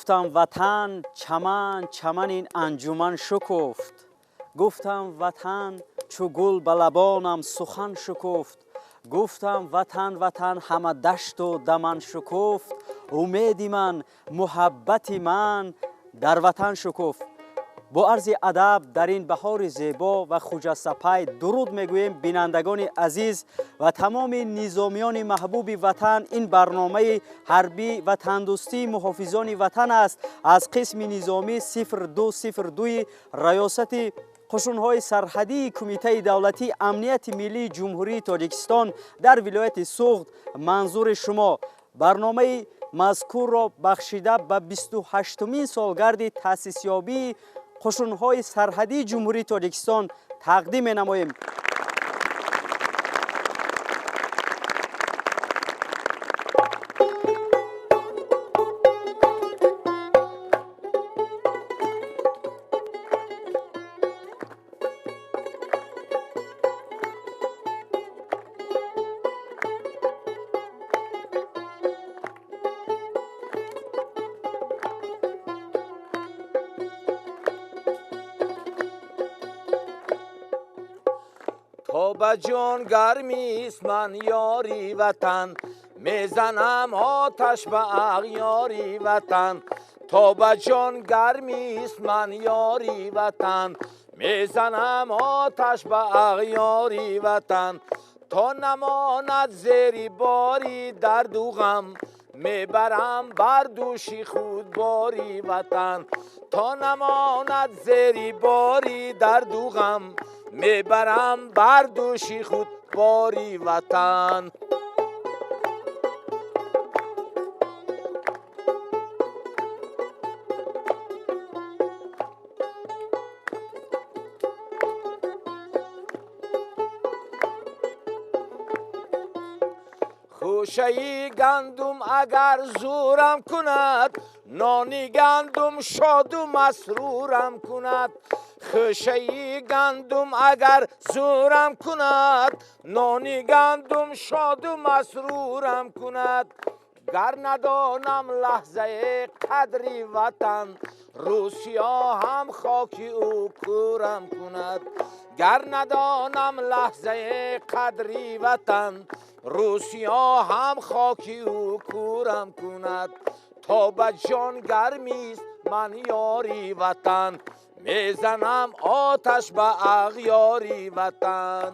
گفتم وطن چمن چمن این انجمن شکفت. گفتم وطن چو گل به لبانم سخن شکفت. گفتم وطن وطن همه دشت و دمن شکفت. امیدی من محبتی من در وطن شکفت. با عرض ادب در این بهار زیبا و خجسته درود میگوییم بینندگان عزیز و تمام نظامیان محبوب وطن. این برنامه حربی و تندرستی محافظان وطن است از قسم نظامی 0202 ریاست قشون‌های سرحدی کمیته دولتی امنیت ملی جمهوری تاجیکستان در ولایت سوغد منظور شما. برنامه مذکور را بخشیده به 28مین سالگرد تأسیس یابی قشون‌های سرحدی جمهوری تاجیکستان تقدیم نماییم. تا به جان گرمی است من یاری وطن، میزنم آتش به اغیاری وطن. تا به جان گرمی است من یاری وطن، میزنم آتش به اغیاری وطن. تا نماند زیر باری درد و غم، میبرم بر دوشی خود باری وطن. تا نماند زیر باری درد و غم، میبرم بر دوشی خود باری وطن. خوشه گندم اگر زورم کند، نانی گندم شاد و مسرورم کند. خوشه گندم اگر زورم کند، نانی گندم شاد و مسرورم کند. گر ندانم لحظه قدری وطن، روسیا هم خاکی او کورم کند. گر ندانم لحظه قدری وطن، روسیا هم خاکی او کورم کند. تا به جان گرمی است من یاری وطن، میزنم آتش به اغیاری وطن.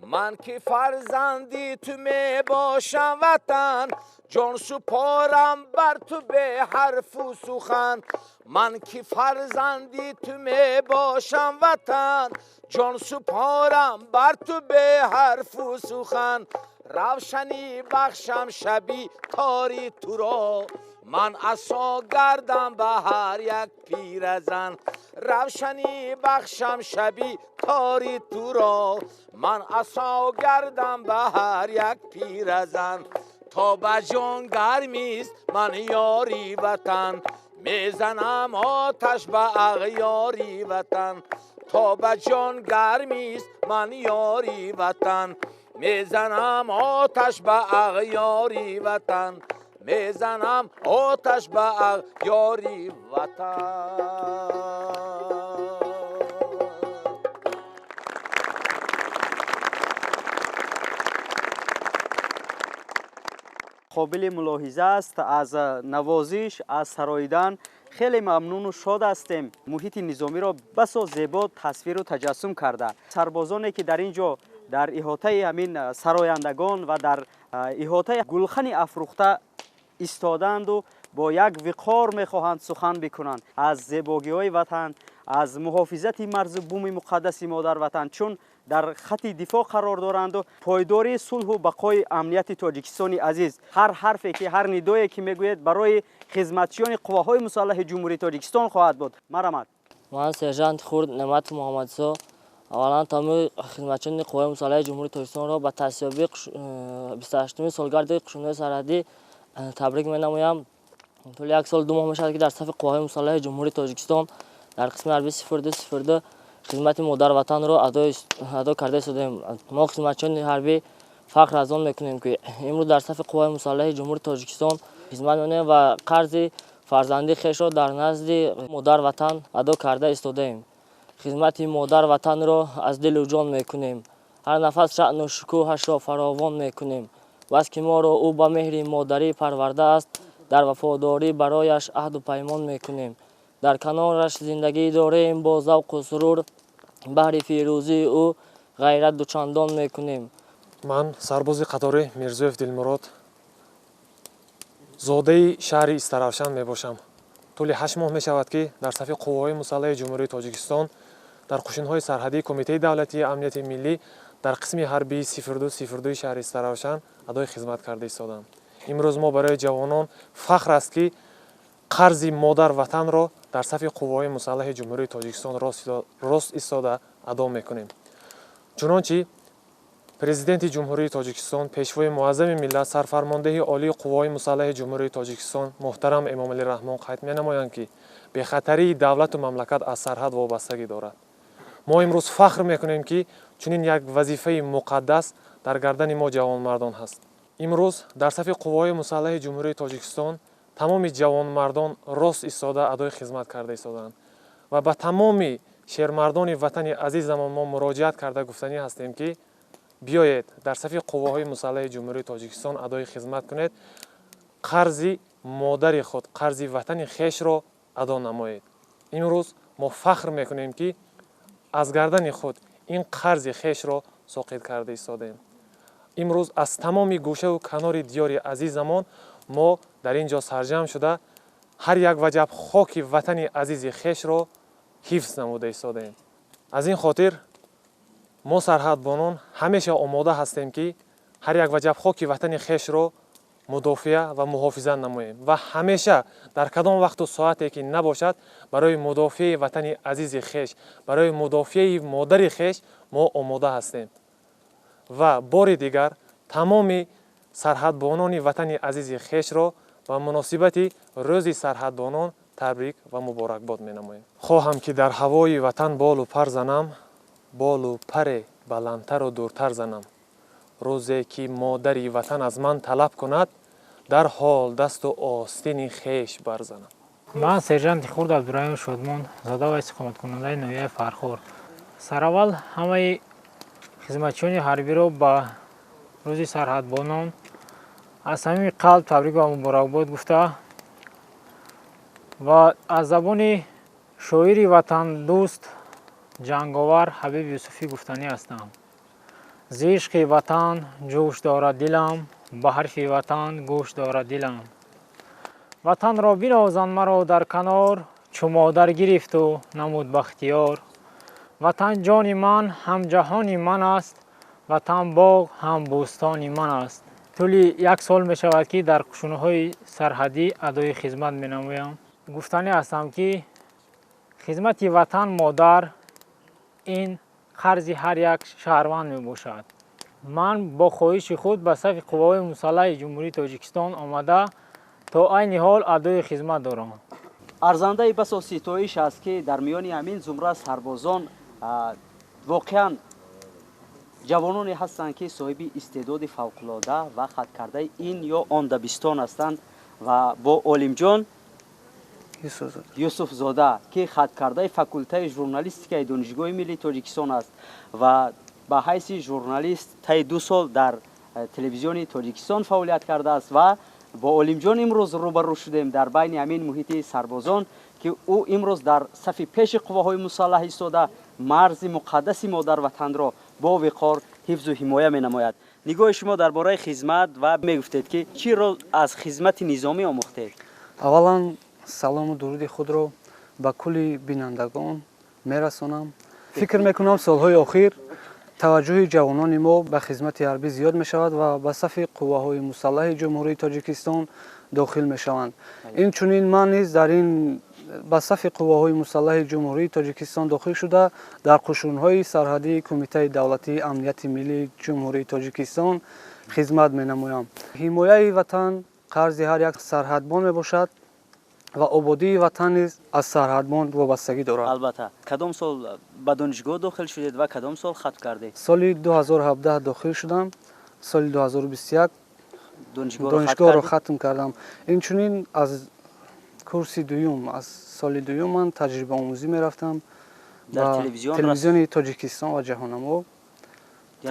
من که فرزندی تو می باشم وطن، جان سپارم بر تو به حرف و سخن. من که فرزندی تو می باشم وطن، جان سپارم بر تو به حرف و سخن. روشنی بخشم شبی تاری تو را، من عصا گردم به هر یک پیرزن. روشنی بخشم شبی تاری تو را، من عصا گردم به هر یک پیرزن. تا به جان گرمی است من یاری وطن، میزنم آتش به اغیاری وطن. تا به جان گرمی است من یاری وطن، میزنم آتش به اغیاری وطن. میزنم آتش به اغیاری وطن. قابل ملاحظه است از نوازش از سراییدن خیلی ممنون و شاد هستیم. محیط نظامی را بسا زیبا تصویر و تجسم کرده. سربازانی که در اینجا در احاطه همین سرایندگان و در احاطه گلخن افروخته ایستادند و با یک وقار میخواهند سخن بکنند از زیبایی‌های وطن، از محافظت مرز بوم مقدس مادر وطن، چون در خط دفاع قرار دارند و پایداری صلح و بقای امنیت تاجیکستان عزیز. هر حرفی که هر ندایی که میگوید برای خدمتچیان قواهای مسلح جمهوری تاجیکستان خواهد بود. مرحمت. من سرجنت خورد نعمت محمدزا اولا تمام خدمتچیان قوای مسلح جمهوری تاجیکستان را به تأسیس یابی 28مین سالگرد قشون‌های سرحدی تبریک می‌نمایم. طول یک سال 2 ماه میشود که در صف قواهای مسلح جمهوری تاجیکستان در قسم حربی 0202 خدمت مادر وطن را ادا کرده ایستادیم. ما خدمتچیان حربی فخر از آن میکنیم که امروز در صف قواهای مسلح جمهوری تاجیکستان خدمت می‌کنیم و قرض فرزندی خویش را در نزد مادر وطن ادا کرده ایستادیم. خدمت مادر وطن را از دل و جان میکنیم. هر نفس شأن و شکوهش را فراوان میکنیم. بس که ما را او به مهر مادری پرورده است، در وفاداری برایش عهد و پیمان میکنیم. در کنارش زندگی داریم با ذوق و سرور، بهر فیروزی او غیرت دوچندان میکنیم. من سرباز قطاری میرزویف دلمراد زاده شهر استرافشان میباشم. طول 8 ماه میشود که در صف قواهای مسلح جمهوری تاجیکستان در قشون‌های سرحدی کمیته دولتی امنیت ملی در قسم حربی 0202 شهر استرافشان ادای خدمت کرده ایستادم. امروز ما برای جوانان فخر است که قرض مادر وطن را در صف قواهای مسلح جمهوری تاجیکستان راست ایستاده ادا میکنیم. چنانچه پرزیدنت جمهوری تاجیکستان، پیشوای معظم ملت، سرفرمانده عالی قواهای مسلح جمهوری تاجیکستان محترم امام علی رحمان قید می‌نمایند که به خطری دولت و مملکت از سرحد وابستگی دارد. ما امروز فخر میکنیم که چنین یک وظیفه مقدس در گردن ما جوانمردان هست. امروز در صف قواهای مسلح جمهوری تاجیکستان تمام جوانمردان راست ایستاده ادای خدمت کرده ایستادند و به تمام شهرمردان وطن عزیزمان ما مراجعت کرده گفتنی هستیم که بیایید در صف قواهای مسلح جمهوری تاجیکستان ادای خدمت کنید، قرض مادر خود، قرض وطن خویش را ادا نمایید. امروز ما فخر میکنیم که از گردن خود این قرض خویش را ساقط کرده ایستادیم. امروز از تمام گوشه و کنار دیار عزیزمان ما در اینجا سرجم شده هر یک وجب خاک وطن عزیز خویش را حفظ نموده ایستادیم. از این خاطر ما سرحدبانان همیشه آماده هستیم که هر یک وجب خاک وطن خویش را مدافع و محافظت نماییم و همیشه در کدام وقت و ساعتی که نباشد برای مدافع وطن عزیز خویش، برای مدافع مادر خویش ما آماده هستیم. و بار دیگر تمام سرحدبانان وطن عزیز خویش را و مناسبت روز سرحدبانان تبریک و مبارکباد می‌نماییم. خواهم که در هوای وطن بال و پر زنم، بال و پر بلندتر و دورتر زنم. روزی که مادری وطن از من طلب کند، در حال دست و آستین خویش برزنم. من سرجنت خورد عبدالرحیم شادمان، زاده و استقامت کننده ناحیه فرخور. سراول همه خدمتچیان حربی را با روز سرحدبانان از صمیم قلب تبریک و مبارکباد گفته و از زبان شاعر وطن دوست جنگاور حبیب یوسفی گفتنی هستم. ز عشق وطن جوش دارد دلم، به حرف وطن گوش دارد دلم. وطن را بنازان مرا در کنار، چو مادر گرفت و نمود بختیار. وطن جان من هم جهان من است، وطن باغ هم بوستان من است. طول 1 سال می شود که در قشون‌های سرحدی ادای خدمت می نمایم. گفتنی هستم که خدمت وطن مادر این قرض هر یک شهروند می باشد. من با خواهش خود به صف قواهای مسلح جمهوری تاجیکستان آمده تا عین حال ادای خدمت دارم. ارزنده بسا ستایش است که در میان همین زمره سربازان واقعا جوانانی هستند که صاحب استعداد فوق‌العاده و خط کرده این یا آن دبستان هستند و با عالم جان یوسف زاده که خط کرده فاکولته ژورنالیستیک دانشگاه ملی تاجیکستان است و به حیث ژورنالیست طی 2 سال در تلویزیون تاجیکستان فعالیت کرده است و با عالم جان امروز روبرو شدیم در بین همین محیط سربازان که او امروز در صف پیش قواهای مسلح ایستاده مرز مقدس مادر وطن را با وقار حفظ و حمایت می‌نماید. نگاه شما درباره خدمت و میگفتید که چی را از خدمت نظامی آموختید؟ اولا سلام و درود خود را به کل بینندگان میرسانم. فکر میکنم سالهای اخیر توجه جوانان ما به خدمت حربی زیاد می شود و به صف قواهای مسلح جمهوری تاجیکستان داخل می شوند. این چنین من نیز در این به صف قواهای مسلح جمهوری تاجیکستان داخل شده در قشون‌های سرحدی کمیته دولتی امنیت ملی جمهوری تاجیکستان خدمت می نمایم. حمایت وطن قرض هر یک سرحدبان می باشد ва ободии ватан низ аз сарҳадмон вобастагӣ дорад. албатта кадом сол ба донишгоҳ дохил шудед ва кадом сол хатм кардед? соли 2017 дохил шудам, соли 2021 донишгоҳро донишгоҳро хатм кардам. Инчунин аз курси дуюм, аз соли дуюм ман таҷрибаомӯзӣ мерафтам. дар телевизиони тоҷикистон ва ҷаҳонамо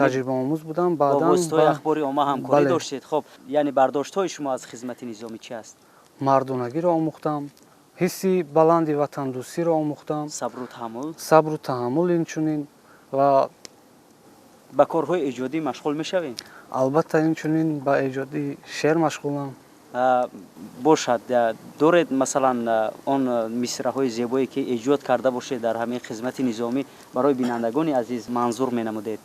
таҷрибаомӯз будам. бо баъдан воситаҳои ахбори омма ҳамкорӣ бале. доштед. хоб яъне бардоштҳои шумо аз хизмати низомӣ чӣ аст? мардонагиро омӯхтам, ҳисси баланди ватандӯстиро омӯхтам, сабру таҳаммул инчунин ва ба корҳои эҷодӣ машғул мешавем? албатта инчунин ба эҷоди шеър машғулам. бошад доред масалан он мисраҳои зебое ки эҷод карда бошед дар ҳамаи хизмати низомӣ барои бинандагони азиз манзур менамудед?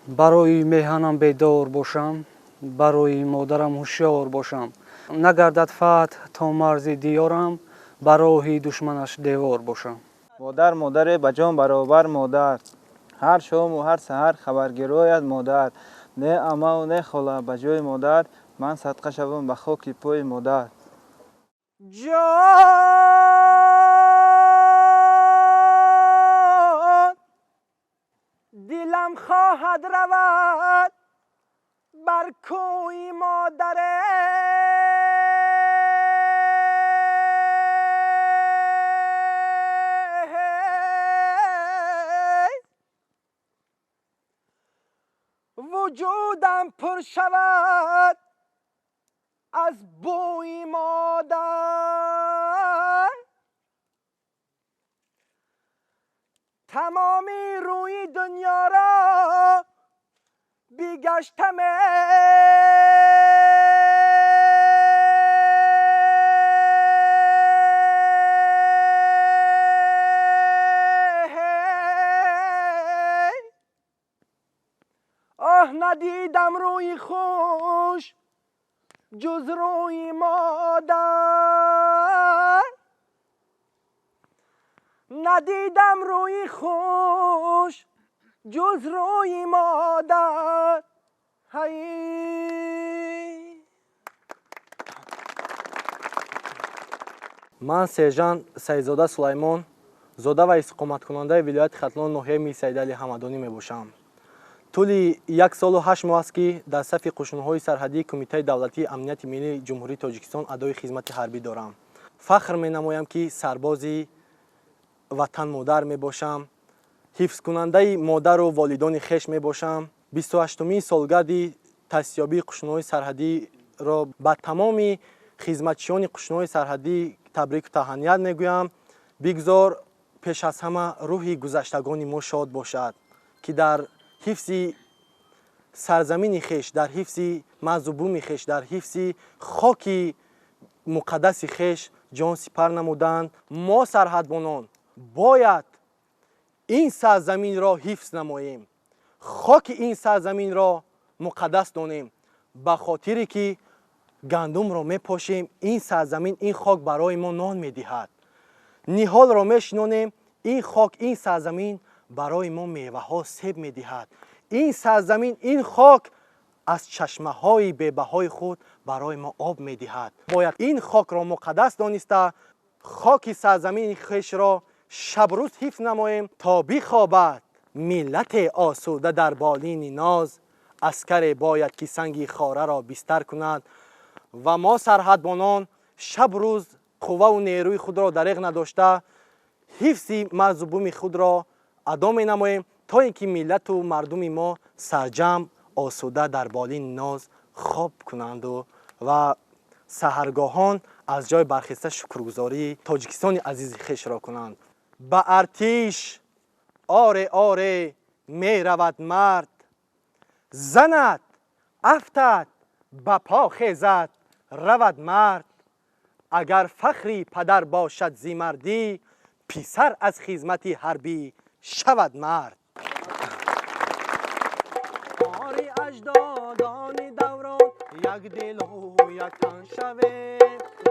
барои меҳанам бедор бошам, барои модарам ҳушёр бошам, нагардад фатҳ то марзи диёрам, ба роҳи душманаш девор бошам. модар модаре ба ҷон баробар модар, ҳар шому ҳар саҳар хабаргирояд модар, не амаву не хола ба ҷои модар, ман садқа шавам ба хоки пои модар. جان دلم خواهد رود بر کوی مادره وجودم پر شود از بوی مادر تمامی روی دنیا را بیگشتم آه ندیدم روی خوش جز روی مادر ندیدم روی خوش جز روی مادر ман сержант саидзода сулаймон зода ва истиқоматкунандаи вилояти хатлон ноҳияи мир саидали ҳамадонӣ мебошам. тӯли 1 солу 8 моҳ аст ки дар сафи қушунҳои сарҳадии кумитаи давлатии амнияти миллии ҷумҳурии тоҷикистон адои хизмати ҳарбӣ дорам. фахр менамоям ки сарбози ватан модар мебошам, ҳифзкунандаи модару волидони хеш мебошам. 28-умин солгарди таъсисёбии қушунҳои сарҳадиро ба тамоми хизматчиёни қушунҳои сарҳадӣ табрику таҳният мегӯям. бигзор пеш аз ҳама рӯҳи гузаштагони мо шод бошад ки дар ҳифзи сарзамини хеш, дар ҳифзи мазубуми хеш, дар ҳифзи хоки муқаддаси хеш ҷон сипар намуданд. мо сарҳадбонон бояд ин сарзаминро ҳифз намоем, хоки ин сарзаминро муқаддас донем, ба хотире ки гандумро мепошем, ин сарзамин, ин хок барои мо нон медиҳад. ниҳолро мешинонем, ин хок, ин сарзамин барои мо меваҳо себ медиҳад. ин сарзамин, ин хок аз чашмаҳои бебаҳои худ барои мо об медиҳад. бояд ин хокро муқаддас дониста хоки сарзамини хешро шабрӯз ҳифз намоем то бихобад миллате осуда дар болини ноз. аскаре бояд ки санги хораро бистар кунад ва мо сарҳадбонон шабрӯз қувваву нерӯи худро дариғ надошта ҳифзи мазубуми худро адо менамоем то ин ки миллату мардуми мо сарҷамъ осуда дар болини ноз хоб кунанду ва саҳаргоҳон аз ҷой бархеста шукргузории тоҷикистони азизи хешро кунанд. ба артиш оре оре меравад мард, занад афтад ба по хезад равад мард. агар фахри падар бошад зи мардӣ, писар аз хизмати ҳарбӣ шавад мард. آری اجدادانی دوران یک دل و یک تن شوه،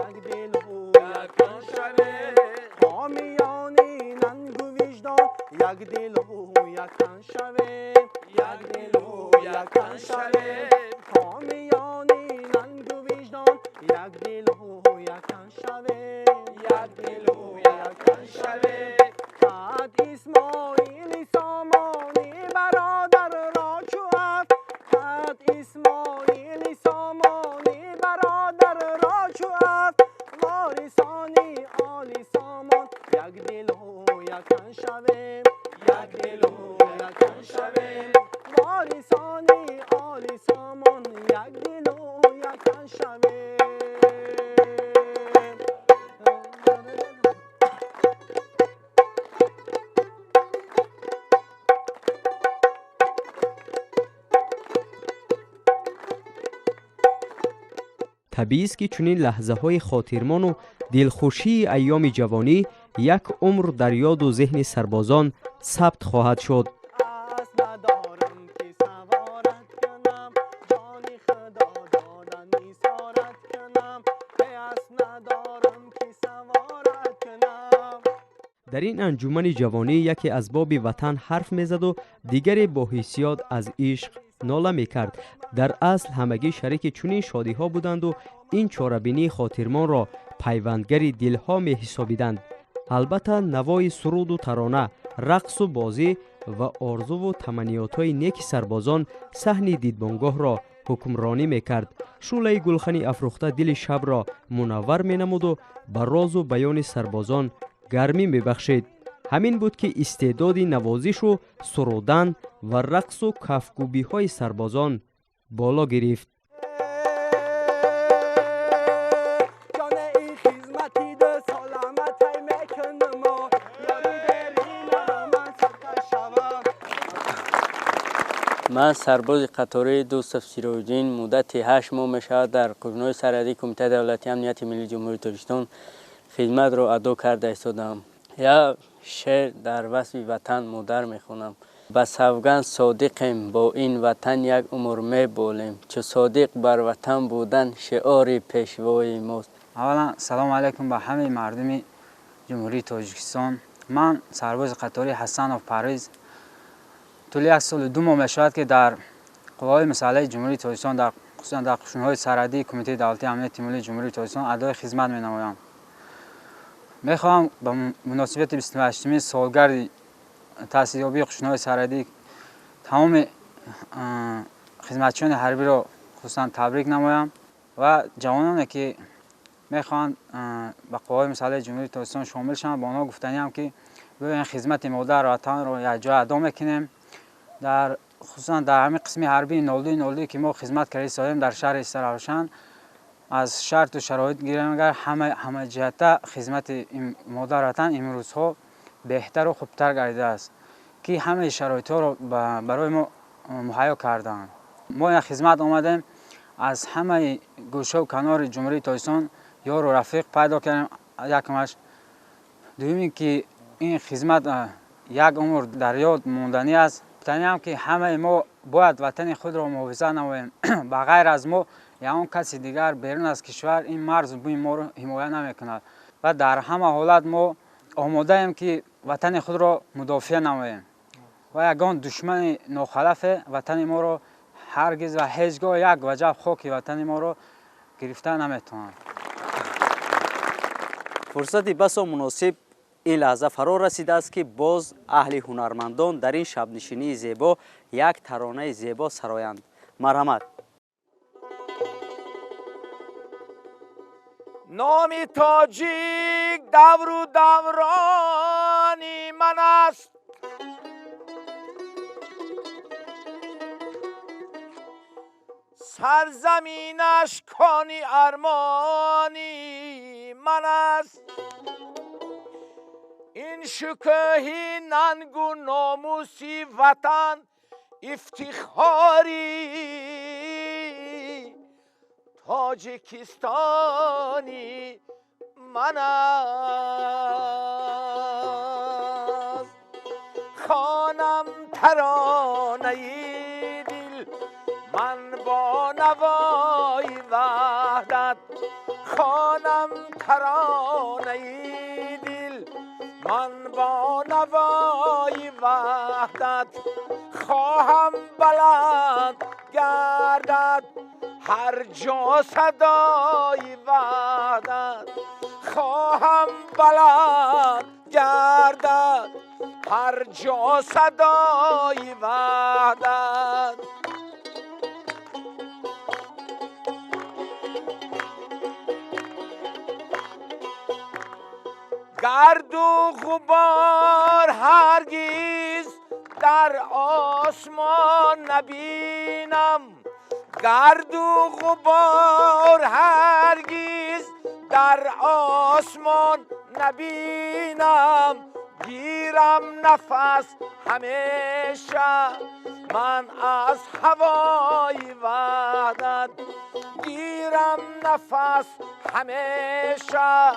یک دل و یک تن شوه. حامیانی ننگ و وجدان یک دل و یک تن شوه، یک دل و یک تن شوه. حامیانی ننگ و وجدان یک دل و یک تن شوه، یکن شویم خط اسماعیل سامانی برادر را چو افت خط اسماعیل سامانی برادر را چو افت وارثانی آل سامان یک دل و یکن شویم یک دل و یکن شویم وارثانی آل سامان یک دل و یکن شویم. طبیعی است که چنین لحظه های خاطرمان و دلخوشی ایام جوانی یک عمر در یاد و ذهن سربازان ثبت خواهد شد. اسب ندارم که سوارت کنم جان خدا دادن اسارت کنم اسب ندارم که سوارت کنم. در این انجمن جوانی یکی از باب وطن حرف میزد و دیگری با حسیات از عشق ناله میکرد. در اصل همگی شریک چنین شادی ها بودند و این چاره‌بینی خاطرمان را پیوندگری دلها می حسابیدند. البته نوای سرود و ترانه، رقص و بازی و آرزو و تمنیات های نیک سربازان صحن دیدبانگاه را حکمرانی میکرد. شعله گلخنی افروخته دل شب را منور می نمود و بر راز و بیان سربازان گرمی می بخشید. همین بود که استعداد نوازش و سرودن و رقص و کفگوبی های سربازان بالا گرفت. من سرباز قطاره دوست سیروجین مدت 8 ماه میشود در قشنهای سرحدی کمیته دولتی امنیت ملی جمهوری تاجیکستان خدمت را ادا کرده ایستادم. یا شعر در وصف وطن مادر میخونم. به سوگند صادقیم با این وطن یک عمر میبالیم چو صادق بر وطن بودن شعار پیشوای ماست. اولا سلام علیکم به همه مردم جمهوری تاجیکستان. من سرباز قطاری حسنوف پرویز طول 1 سال و 2 ماه میشود که در قوای مسلح جمهوری تاجیکستان خصوصا در قشنهای سرحدی کمیته دولتی امنیت ملی جمهوری تاجیکستان ادای خدمت مینمایم. میخواهم به مناسبت 28مین سالگرد تأسیس یابی قشنهای سرحدی تمام خدمتچیان حربی را خصوصا تبریک نمایم و جوانانی که میخوان به قوای مسلح جمهوری تاجیکستان شامل شوند با آنها گفتنیم که بیاین خدمت مادر وطن را یک جای ادا میکنیم. در خصوصا در همین قسم حربی 02 که ما خدمت کردیم سایم در شهر استرالشان از شرط و شرایط گیریم اگر همه جهت خدمت این مادر وطن امروز ها بهتر و خوبتر گردیده است که همه شرایط ها را برای ما مهیا کردند. ما این خدمت آمدیم از همه گوشه و کنار جمهوری تاجیکستان یار و رفیق پیدا کردیم. یکمش دومی که این خدمت یک عمر در یاد ماندنی است. گفتنیم که همه ما باید وطن خود را محافظت نماییم. بغیر از ما یا اون کسی دیگر بیرون از کشور این مرز و بوم ما را حمایت نمیکند و در همه حالت ما آماده ایم که وطن خود را مدافع نماییم و یگان دشمن ناخلف وطن ما را هرگز و هیچگاه یک وجب خاک وطن ما را گرفته نمیتواند. فرصتی بسا مناسب این لحظه فرا رسیده است که باز اهل هنرمندان در این شب نشینی زیبا یک ترانه زیبا سرایند. مرحمت. نام تاجیک دور و دورانی من است سرزمینش کانی ارمانی من است این شکوهی ننگ و ناموسی وطن افتخاری تاجیکستانی من است خوانم ترانه دل من با نوای وحدت خوانم ترانه دل من با نوای وحدت خواهم بلند گردد هر جا صدای وحدت خواهم بلند گردد هر جا صدای وحدت. گرد و غبار هرگز در آسمان نبینم، گرد و غبار هرگز در آسمان نبینم. گیرم نفس همیشه من از هوای وحدت، گیرم نفس همیشه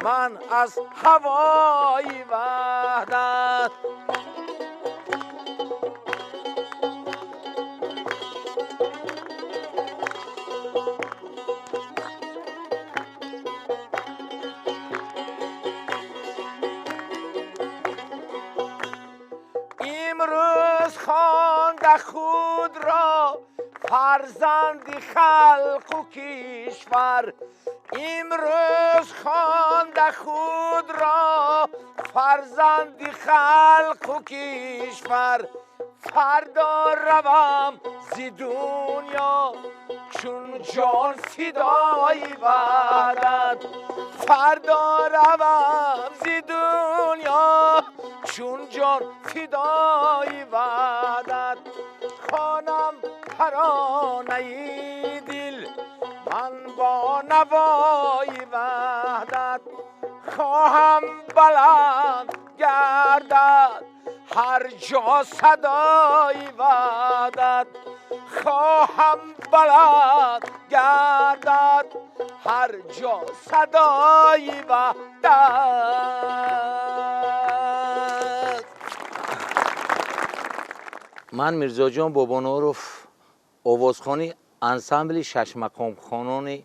من از هوای وحدت. امروز خوانده خود را فرزند خلق و کشور، امروز خوانده خود را فرزند خلق و کشور. فردا روم ز دنیا چون جان فدای وحدت، فردا روم ز دنیا چون جان فدای وحدت. خوانم ترانه دل من با نوای وحدت، خواهم بلند گردد هر جا صدای وحدت، خواهم بلند گردد هر جا صدای وحدت. من میرزا جان بابانوروف آوازخوانی انسامبل شش مقام خانان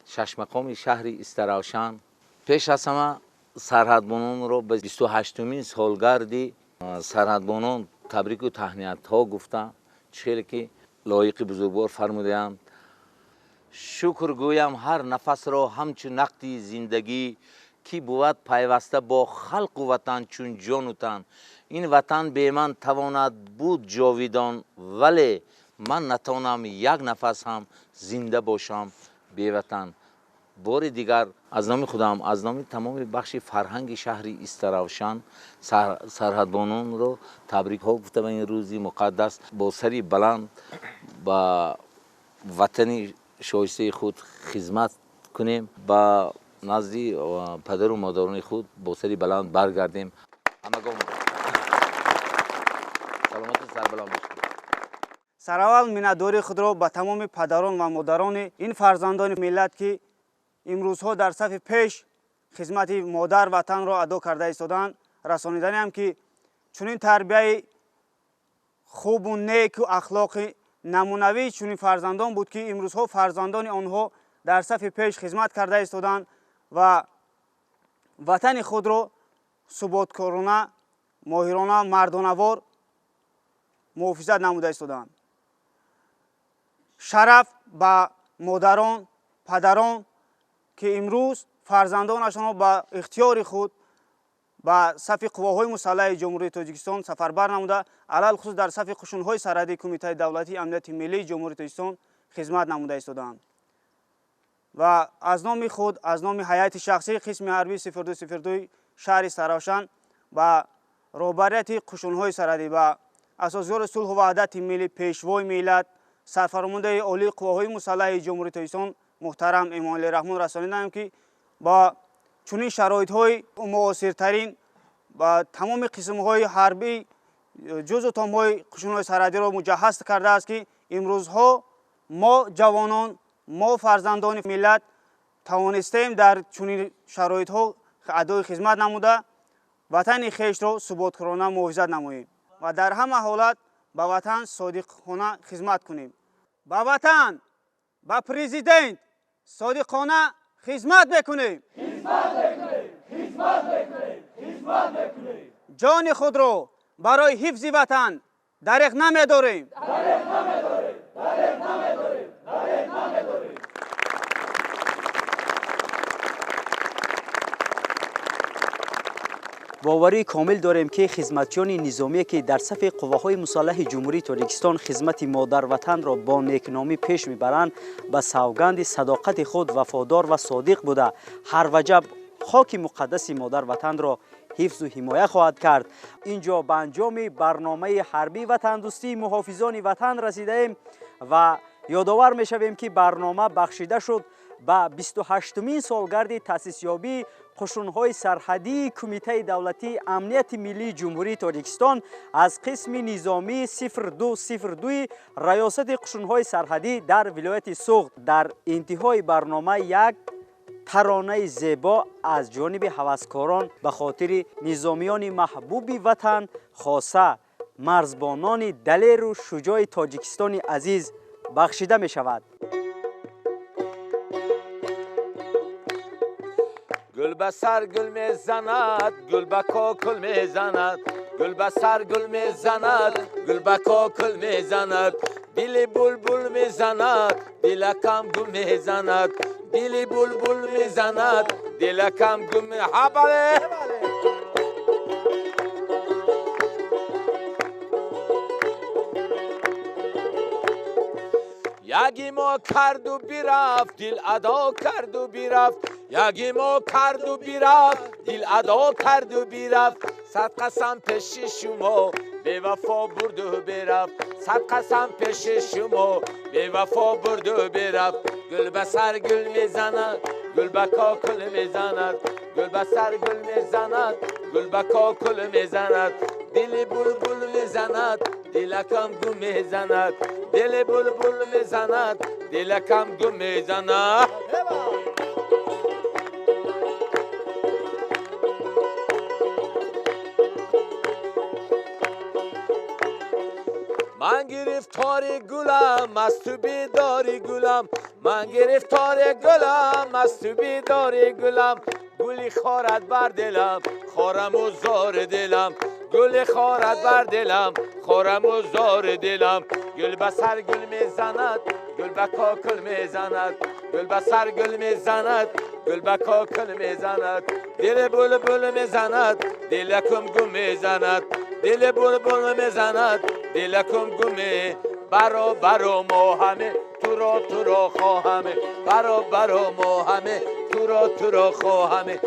شش مقام شهر استراوشان. پیش از همه سرحدبانان را به 28مین سالگرد سرحدبانان تبریک و تهنیت ها گفتم، چیزی که لایق بزرگوار فرمودند. شکر گویم هر نفس را همچون نقدی زندگی کی بود پیوسته با خلق و وطن چون جان و تن. این وطن به من تواند بود جاویدان، ولی من نتوانم یک نفس هم زنده باشم بی وطن. بار دیگر از نام خودم، از نام تمام بخش فرهنگ شهر استراوشان سرحدبانان رو تبریک ها گفته به این روزی مقدس. با سری بلند با وطن شایسته خود خدمت کنیم، با نزد پدر و مادران خود با سری بلند برگردیم. همگان سلامت سربلند باشید. سرآول منتداری خود را به تمام پدران و مادران این فرزندان ملت که امروزها در صف پیش خدمت مادر وطن را ادا کرده ایستادند رسانیدنیم که چنین تربیت خوب و نیک و اخلاق نمونوی چنین فرزندان بود که امروزها فرزندان آنها در صف پیش خدمت کرده ایستادند و وطن خود را ثباتکارانه، ماهرانه، مردانه‌وار محافظت نموده ایستادند. شرف به مادران، پدران که امروز فرزندانشان را به اختیار خود به صف قواهای مسلح جمهوری تاجیکستان سفربر نموده، علل خصوص در صف قشون‌های سرحدی کمیته دولتی امنیت ملی جمهوری تاجیکستان خدمت نموده ایستادند. و از نام خود، از نام هیئت شخصی قسم حربی 0202 شهر استراوشان و رهبریت قشون‌های سرحدی و اساسیار صلح و وحدت ملی، پیشوای ملت، سرفرمانده عالی قواهای مسلح جمهوری تاجیکستان محترم امان رحمان رسانیدم که با چنین شرایط‌های معاصرترین با تمام قسم‌های حربی جزء تام‌های قشون‌های سرحدی را مجهز کرده است که امروزها ما جوانان، ما فرزندان ملت توانستیم در چنین شرایط‌ها ادای خدمت نموده وطن خویش را ثباتکارانه محافظت نماییم و در همه حالت به وطن صادقانه خدمت کنیم. به وطن، به پرزیدنت صادقانه خدمت بکنیم. جان خود را برای حفظ وطن دریغ نمی‌داریم. باوری کامل داریم که خدمتیان نظامی که در صف قواهای مسلح جمهوری تاجیکستان خدمت مادر وطن را با نیکنامی پیش میبرند به سوگند صداقت خود وفادار و صادق بوده هر وجب خاک مقدس مادر وطن را حفظ و حمایت خواهد کرد. اینجا به انجام برنامه حربی وطن دوستی محافظان وطن رسیده ایم و یادآور میشویم که برنامه بخشیده شد به 28مین سالگرد تأسیس یابی قشون‌های سرحدی کمیته دولتی امنیت ملی جمهوری تاجیکستان از قسم نظامی 0202 ریاست قشون‌های سرحدی در ولایت سوغد. در انتهای برنامه یک ترانه زیبا از جانب هوسکاران به خاطر نظامیان محبوب وطن خاصه مرزبانان دلیر و شجاع تاجیکستان عزیز بخشیده می شود. گل به سر گل میزند گل به کاکل میزند گل به سر گل میزند گل به کاکل میزند دل بلبل میزند دلکم گل میزند دل بلبل میزند دلکم گل میزند. یکی ما کرد و بیرفت دل ادا کرد و بیرفت یکی ما کرد و بیرفت دل ادا کرد و بیرفت صد قسم پیش شما به وفا برد و برفت صد قسم پیش شما به وفا برد و برفت گل به سر گل میزند گل به کاکل میزند گل به سر گل میزند گل به کاکل میزند دل بلبل میزند دلکم گم میزند دل بلبل میزند دلکم گم میزند. من گرفتار گلم از تو بیداری گلم من گرفتار گلم از تو بیداری گلم گلی خارد بر دلم خارم و زار دلم گل خارد بر دلم خارم و زار دلم گل به سر گل میزند گل به کاکل میزند گل به سر گل میزند گل به کاکل میزند دل بلبل میزند دلکم گم میزند دل بلبل میزند دلکم گم برا برا ما همه تو را خواهمه برا برا ما همه تو را خواهمه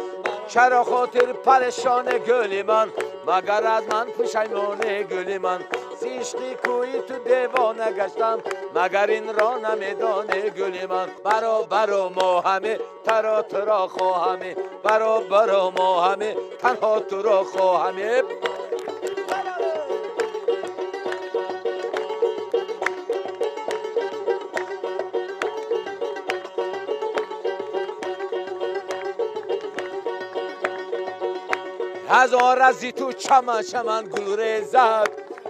چرا خاطر پریشان گلی من مگر از من پشیمانه گلی من عشقی کوی تو دیوانه گشتم مگر این را نمیدانه گلی من برا برا ما همه تو را خواهمه برا برا ما همه تنها تو را خواهمه. هزار ازی تو چمن چمن گل ریزد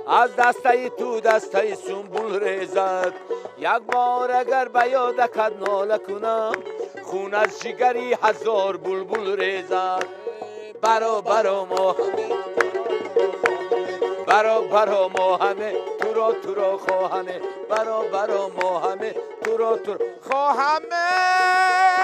از دسته تو دسته سنبول ریزد یک بار اگر به یادکت ناله کنم خون از جگری هزار بلبل ریزد برا برا ما برا برا ما همه تو را خواهمه برا برا ما همه تو را خواهمه.